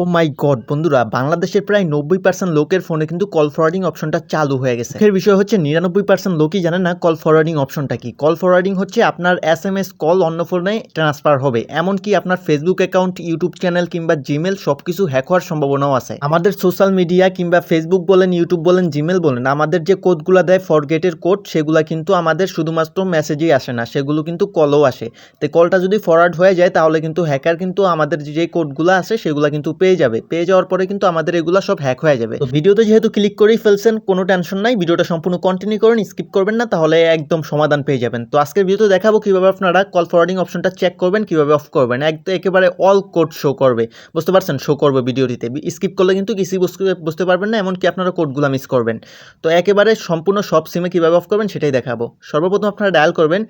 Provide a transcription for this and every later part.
ও মাই god বন্ধুরা, বাংলাদেশের প্রায় 90% লোকের ফোনে কিন্তু কল ফরওয়ার্ডিং অপশনটা চালু হয়ে গেছে। এর বিষয় হচ্ছে 99% লোকই জানে না কল ফরওয়ার্ডিং অপশনটা কি। কল ফরওয়ার্ডিং হচ্ছে আপনার SMS কল অন্য ফোনে ট্রান্সফার হবে, এমনকি আপনার ফেসবুক অ্যাকাউন্ট, ইউটিউব চ্যানেল কিংবা জিমেল সবকিছু হ্যাক হওয়ার সম্ভাবনাও আছে। আমাদের সোশ্যাল মিডিয়া কিংবা ফেসবুক বলেন, ইউটিউব বলেন, জিমেল বলেন, আমাদের যে কোডগুলো দেয় ফরগেটের কোড, সেগুলো কিন্তু আমাদের শুধুমাত্র মেসেজেই আসে না, সেগুলো কিন্তু কলও আসে। তো কলটা যদি ফরওয়ার্ড হয়ে যায় তাহলে কিন্তু হ্যাকার কিন্তু আমাদের যে কোডগুলো আছে সেগুলো কিন্তু পেয়ে যাবে। পেয়ে যাওয়ার পরে কিন্তু আমাদের এগুলো সব হ্যাক হয়ে যাবে। তো ভিডিওতে যেহেতু ক্লিক করেই ফেলছেন, কোনো টেনশন নাই, ভিডিওটা সম্পূর্ণ কন্টিনিউ করুন, স্কিপ করবেন না, তাহলে একদম সমাধান পেয়ে যাবেন। তো আজকের ভিডিওতে দেখাবো কিভাবে আপনারা কল ফরওয়ার্ডিং অপশনটা চেক করবেন, কিভাবে অফ করবেন। একেবারে অল কোড শো করবে, বুঝতে পারছেন, শো করবে ভিডিওটিতে। স্কিপ করলে কিন্তু কিছুই বুঝতে পারবেন না, এমনকি আপনারা কোডগুলো মিস করবেন। তো একেবারে সম্পূর্ণ সব সিমে কিভাবে অফ করবেন সেটাই দেখাবো। সর্বপ্রথম আপনারা ডায়াল করবেন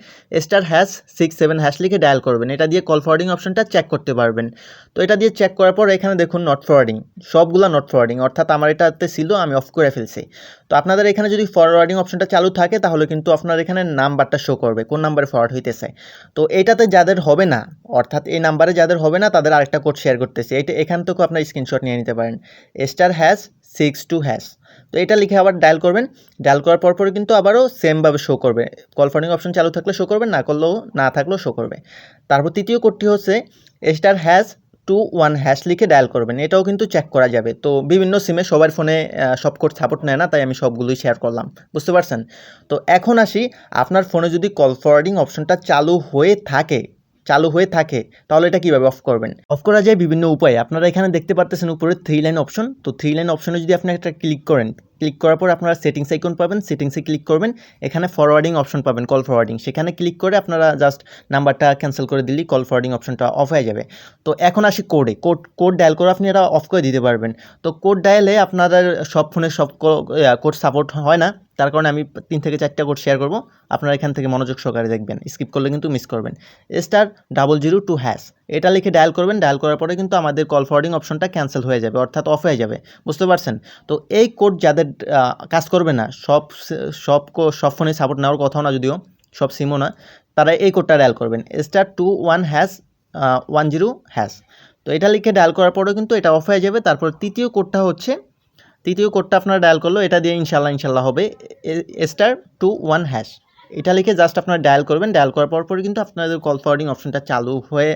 *#67# লিখে ডায়াল করবেন। এটা দিয়ে কল ফরওয়ার্ডিং অপশনটা চেক করতে পারবেন। তো এটা দিয়ে চেক করার পর এখানে দেখুন নট ফরওয়ার্ডিং, সবগুলা নট ফরওয়ার্ডিং, অর্থাৎ আমার এটাতে ছিল, আমি অফ করে ফেলছি। তো আপনাদের এখানে যদি ফরওয়ার্ডিং অপশনটা চালু থাকে তাহলে কিন্তু আপনার এখানে নাম্বারটা শো করবে, কোন নাম্বারে ফরওয়ার্ড হইতেছে। তো এইটাতে যাদের হবে না, অর্থাৎ এই নাম্বারে যাদের হবে না, তাদের আরেকটা কোড শেয়ার করতেছি। এখান থেকেও আপনার স্ক্রিনশট নিয়ে নিতে পারেন, *#62#। তো এটা লিখে আবার ডায়াল করবেন। ডায়াল করার পরে কিন্তু আবারও সেমভাবে শো করবে, কল ফরওয়ার্ডিং অপশন চালু থাকলে শো করবে, না থাকলেও শো করবে। তারপর তৃতীয় কোডটি হচ্ছে *#21# লিখে ডায়াল করবেন। এটাও কিন্তু চেক করা যাবে। তো বিভিন্ন সিমে সবার ফোনে সব কোড সাপোর্ট নেয় না, তাই আমি সবগুলোই শেয়ার করলাম, বুঝতে পারছেন। তো এখন আসি, আপনার ফোনে যদি কল ফরওয়ার্ডিং অপশনটা চালু হয়ে থাকে তাহলে এটা কীভাবে অফ করবেন। অফ করা যায় বিভিন্ন উপায়ে। আপনারা এখানে দেখতে পারতেছেন উপরে 3 লাইন অপশন। তো 3 লাইন অপশনে যদি আপনি একটা ক্লিক করেন, ক্লিক করার পর আপনারা সেটিংস আইকন পাবেন, সেটিংসে ক্লিক করবেন, এখানে ফরওয়ার্ডিং অপশন পাবেন, কল ফরওয়ার্ডিং, সেখানে ক্লিক করে আপনারা জাস্ট নাম্বারটা ক্যান্সেল করে দিলেই কল ফরওয়ার্ডিং অপশনটা অফ হয়ে যাবে। তো এখন আসি কোড ডায়াল করে আপনি এটা অফ করে দিতে পারবেন। তো কোড ডায়ালে আপনাদের সব ফোনে সব কোড সাপোর্ট হয় না, তার কারণে আমি 3 থেকে 4টা কোড শেয়ার করব। আপনারা এখান থেকে মনোযোগ সহকারে দেখবেন, স্কিপ করলে কিন্তু মিস করবেন। *002#, এটা লিখে ডায়াল করবেন। ডায়াল করার পরে কিন্তু আমাদের কল ফরওয়ার্ডিং অপশনটা ক্যান্সেল হয়ে যাবে, অর্থাৎ অফ হয়ে যাবে, বুঝতে পারছেন। তো এই কোড যাদের কাজ করবে না, সব ফোনে সাপোর্ট নেওয়ার কথাও না, যদিও সব সিমও না, তারা এই কোডটা ডায়াল করবেন, *21#10#। তো এটা লিখে ডায়াল করার পরেও কিন্তু এটা অফ হয়ে যাবে। তারপর তৃতীয় কোডটা আপনারা ডায়াল করলো, এটা দিয়ে ইনশাল্লাহ হবে, *21#। এটা লিখে জাস্ট আপনারা ডায়াল করবেন। ডায়াল করার পরে কিন্তু আপনাদের কল ফরওয়ার্ডিং অপশনটা চালু হয়ে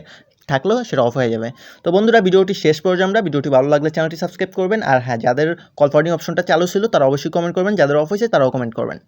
থাকলেও সেটা অফ হয়ে যাবে। তো বন্ধুরা, ভিডিওটি শেষ পর্যন্ত ভিডিওটি ভালো লাগলে চ্যানেলটি সাবস্ক্রাইব করবেন। আর হ্যাঁ, যাদের কল ফরওয়ার্ডিং অপশনটা চালু ছিল তারা অবশ্যই কমেন্ট করবেন, যাদের অফ হয়েছে তারাও কমেন্ট করবেন।